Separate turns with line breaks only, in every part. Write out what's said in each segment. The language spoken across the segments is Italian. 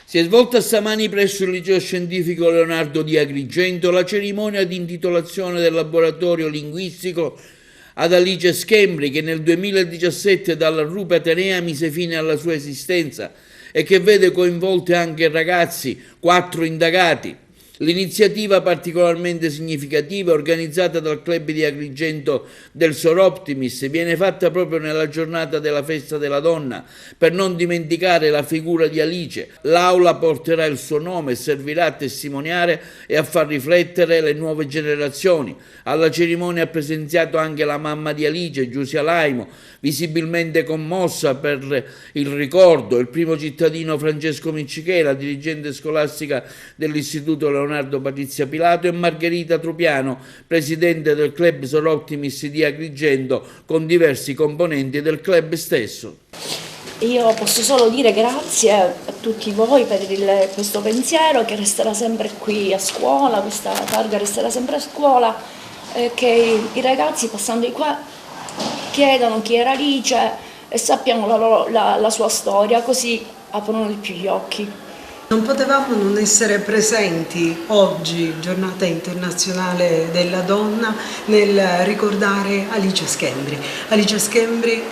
Si è svolta stamani presso il Liceo Scientifico Leonardo di Agrigento la cerimonia di intitolazione del laboratorio linguistico ad Alice Schembri, che nel 2017 dalla Rupe Atenea mise fine alla sua esistenza e che vede coinvolti anche ragazzi, 4 indagati. L'iniziativa particolarmente significativa, organizzata dal Club di Agrigento del Soroptimist, viene fatta proprio nella giornata della festa della donna, per non dimenticare la figura di Alice. L'aula porterà il suo nome e servirà a testimoniare e a far riflettere le nuove generazioni. Alla cerimonia ha presenziato anche la mamma di Alice, Giusia Laimo, visibilmente commossa per il ricordo, il primo cittadino Francesco Miccichela, dirigente scolastica dell'Istituto Leonardo Patrizia Pilato, e Margherita Trupiano, presidente del Club Soroptimist di Agrigento, con diversi componenti del club stesso.
Io posso solo dire grazie a tutti voi per questo pensiero, che resterà sempre qui a scuola, questa targa resterà sempre a scuola, che i ragazzi passando di qua chiedano chi era Alice e sappiano la sua storia, così aprono di più gli occhi.
Non potevamo non essere presenti oggi, giornata internazionale della donna, nel ricordare Alice Schembri. Alice Schembri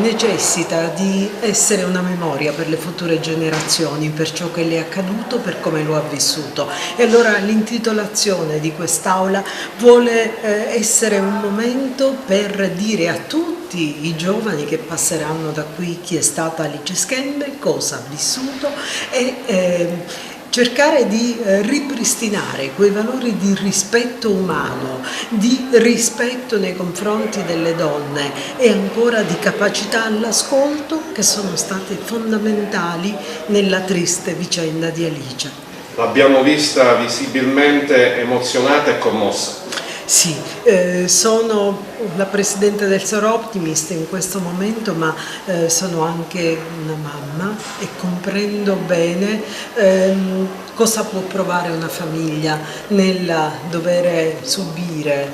necessita di essere una memoria per le future generazioni, per ciò che le è accaduto, per come lo ha vissuto. E allora l'intitolazione di quest'aula vuole essere un momento per dire a tutti i giovani che passeranno da qui chi è stata Alice Schembri, cosa ha vissuto e cercare di ripristinare quei valori di rispetto umano, di rispetto nei confronti delle donne e ancora di capacità all'ascolto, che sono state fondamentali nella triste vicenda di Alice.
L'abbiamo vista visibilmente emozionata e commossa.
Sì, sono la presidente del Soroptimist in questo momento, ma sono anche una mamma e comprendo bene cosa può provare una famiglia nel dover subire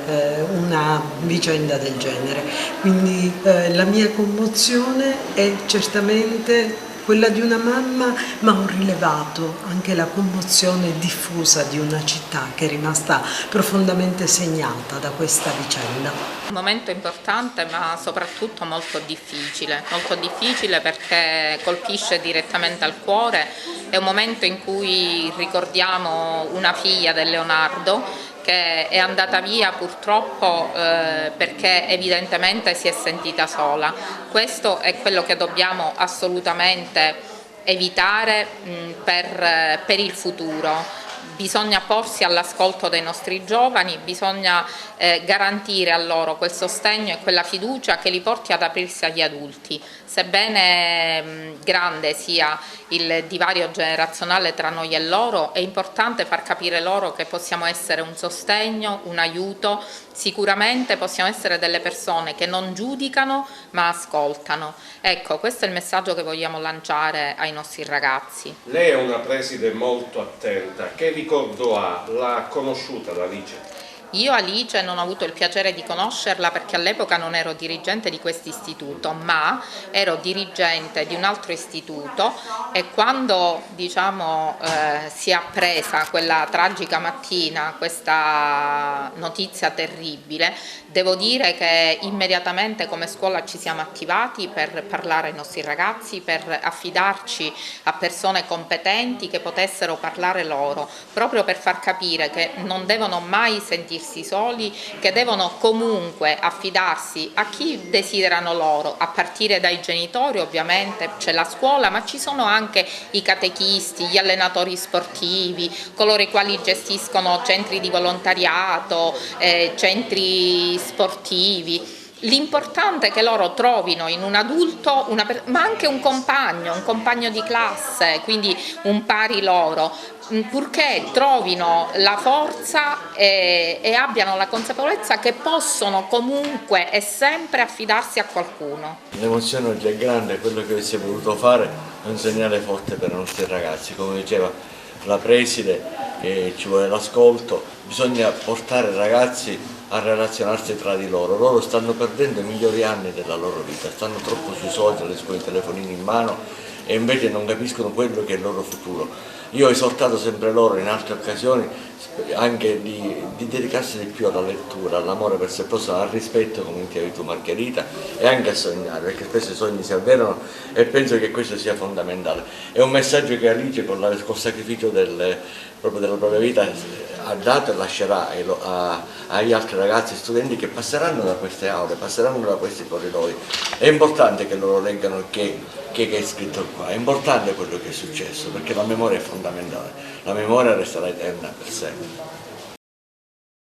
una vicenda del genere. Quindi la mia commozione è certamente quella di una mamma, ma ho rilevato anche la commozione diffusa di una città che è rimasta profondamente segnata da questa vicenda.
Un momento importante, ma soprattutto molto difficile perché colpisce direttamente al cuore. È un momento in cui ricordiamo una figlia del Leonardo che è andata via purtroppo perché evidentemente si è sentita sola. Questo è quello che dobbiamo assolutamente evitare per il futuro. Bisogna porsi all'ascolto dei nostri giovani, bisogna garantire a loro quel sostegno e quella fiducia che li porti ad aprirsi agli adulti. Sebbene grande sia il divario generazionale tra noi e loro, è importante far capire loro che possiamo essere un sostegno, un aiuto. Sicuramente possiamo essere delle persone che non giudicano ma ascoltano. Ecco, questo è il messaggio che vogliamo lanciare ai nostri ragazzi.
Lei è una preside molto attenta. Che ricordo ha? L'ha conosciuta l'Alice?
Io Alice non ho avuto il piacere di conoscerla perché all'epoca non ero dirigente di questo istituto, ma ero dirigente di un altro istituto e quando si è appresa quella tragica mattina questa notizia terribile, devo dire che immediatamente come scuola ci siamo attivati per parlare ai nostri ragazzi, per affidarci a persone competenti che potessero parlare loro, proprio per far capire che non devono mai sentirsi soli, che devono comunque affidarsi a chi desiderano loro, a partire dai genitori. Ovviamente c'è la scuola, ma ci sono anche i catechisti, gli allenatori sportivi, coloro i quali gestiscono centri di volontariato, centri sportivi. L'importante è che loro trovino in un adulto, ma anche un compagno di classe, quindi un pari loro, purché trovino la forza e abbiano la consapevolezza che possono comunque e sempre affidarsi a qualcuno.
L'emozione oggi è grande, quello che si è voluto fare è un segnale forte per i nostri ragazzi, come diceva la preside, che ci vuole l'ascolto, bisogna portare i ragazzi a relazionarsi tra di loro. Loro stanno perdendo i migliori anni della loro vita, stanno troppo sui social, con i telefonini in mano e invece non capiscono quello che è il loro futuro. Io ho esortato sempre loro in altre occasioni anche di dedicarsi di più alla lettura, all'amore verso il prossimo, al rispetto, come dicevi tu Margherita, e anche a sognare, perché spesso i sogni si avverano e penso che questo sia fondamentale. È un messaggio che Alice col sacrificio proprio della propria vita ha dato e lascerà agli altri ragazzi e studenti che passeranno da queste aule, passeranno da questi corridoi. È importante che loro leggano che è scritto qua, è importante quello che è successo, perché la memoria è fondamentale, la memoria resterà eterna per sempre.